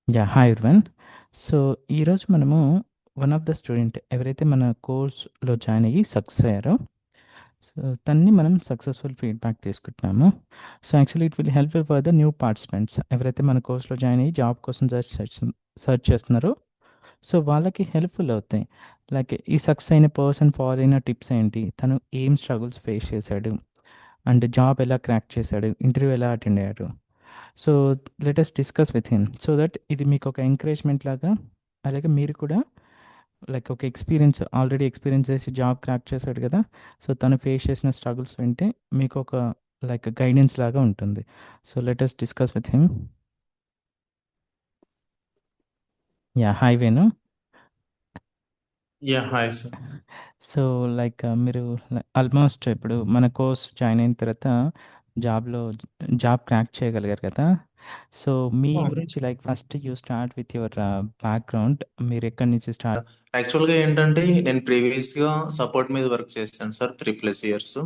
Hi everyone. So, ఈరోజు మనము one of the student ఎవరైతే మన కోర్స్‌లో జాయిన్ అయ్యి సక్సెస్ అయ్యారో, సో, తనని మనం సక్సెస్‌ఫుల్ ఫీడ్‌బ్యాక్ తీసుకుంటున్నాము. So, actually it will help for the new participants ఎవరైతే మన కోర్స్‌లో జాయిన్ అయ్యి జాబ్ కోసం సెర్చ్ చేస్తున్నారో, సో, వాళ్ళకి హెల్ప్‌ఫుల్ అవుతాయి. లైక్ ఈ సక్సెస్ అయిన పర్సన్ ఫాలో అయిన టిప్స్ ఏంటి? తను ఏం స్ట్రగుల్స్ ఫేస్ చేశాడు? అండ్ జాబ్ ఎలా క్రాక్ చేశాడు? ఇంటర్వ్యూ ఎలా అటెండ్ అయ్యారు? So let us discuss with him so that ఇది మీకు ఒక ఎంకరేజ్మెంట్ లాగా, అలాగే మీరు కూడా లైక్ ఒక ఆల్రెడీ ఎక్స్పీరియన్స్ చేసి జాబ్ క్రాక్ చేశాడు కదా. సో తను ఫేస్ చేసిన స్ట్రగుల్స్ వింటే మీకు ఒక లైక్ గైడెన్స్ లాగా ఉంటుంది. So let us discuss with him. Hi Venu. Yeah, hi, sir. So like మీరు ఆల్మోస్ట్ ఇప్పుడు మన కోర్స్ జాయిన్ అయిన తర్వాత జాబ్లో జాబ్ క్రాక్ చేయగలిగారు కదా. సో మీ గురించి like first you start with your background. మీరు ఎక్కడి నుంచి స్టార్ట్? యాక్చువల్గా ఏంటంటే నేను ప్రీవియస్ గా సపోర్ట్ మీద వర్క్ చేశాను సార్ 3+ ఇయర్స్.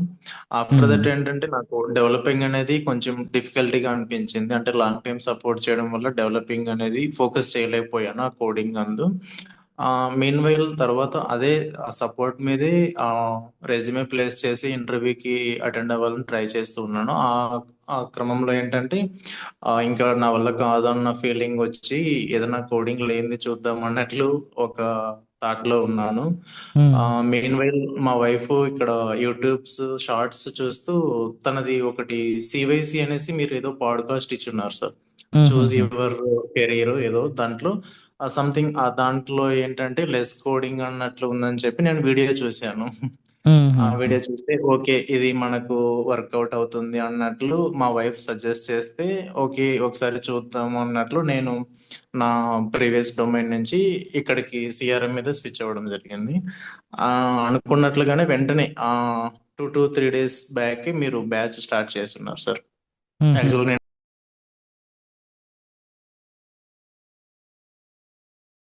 ఆఫ్టర్ దట్ ఏంటంటే నాకు డెవలపింగ్ అనేది కొంచెం డిఫికల్టీగా అనిపించింది. అంటే లాంగ్ టైం సపోర్ట్ చేయడం వల్ల డెవలపింగ్ అనేది ఫోకస్ చేయలేకపోయాను ఆ కోడింగ్ అందు. మీన్ వైల్ తర్వాత అదే ఆ సపోర్ట్ మీదే రెజ్యూమే ప్లేస్ చేసి ఇంటర్వ్యూకి అటెండ్ అవ్వాలని ట్రై చేస్తూ ఉన్నాను. ఆ క్రమంలో ఏంటంటే ఇంకా నా వల్ల కాదన్న ఫీలింగ్ వచ్చి ఏదైనా కోడింగ్ లేనిది చూద్దాం అన్నట్లు ఒక థాట్ లో ఉన్నాను. మెయిన్ వైల్ మా వైఫ్ ఇక్కడ యూట్యూబ్స్ షార్ట్స్ చూస్తూ తనది ఒకటి సివైసి అనేసి మీరు ఏదో పాడ్కాస్ట్ ఇచ్చున్నారు సార్. చూజ్ యువర్ కెరీర్ ఏదో దాంట్లో సంథింగ్ ఆ దాంట్లో ఏంటంటే లెస్ కోడింగ్ అన్నట్లు ఉందని చెప్పి నేను వీడియో చూశాను. ఆ వీడియో చూస్తే ఓకే ఇది మనకు వర్కౌట్ అవుతుంది అన్నట్లు మా వైఫ్ సజెస్ట్ చేస్తే ఓకే ఒకసారి చూద్దాము అన్నట్లు నేను నా ప్రీవియస్ డొమైన్ నుంచి ఇక్కడికి సిఆర్ఎం మీద స్విచ్ అవ్వడం జరిగింది. అనుకున్నట్లుగానే వెంటనే 2 to 3 days బ్యాక్ మీరు బ్యాచ్ స్టార్ట్ చేస్తున్నారు సార్. యాక్చువల్గా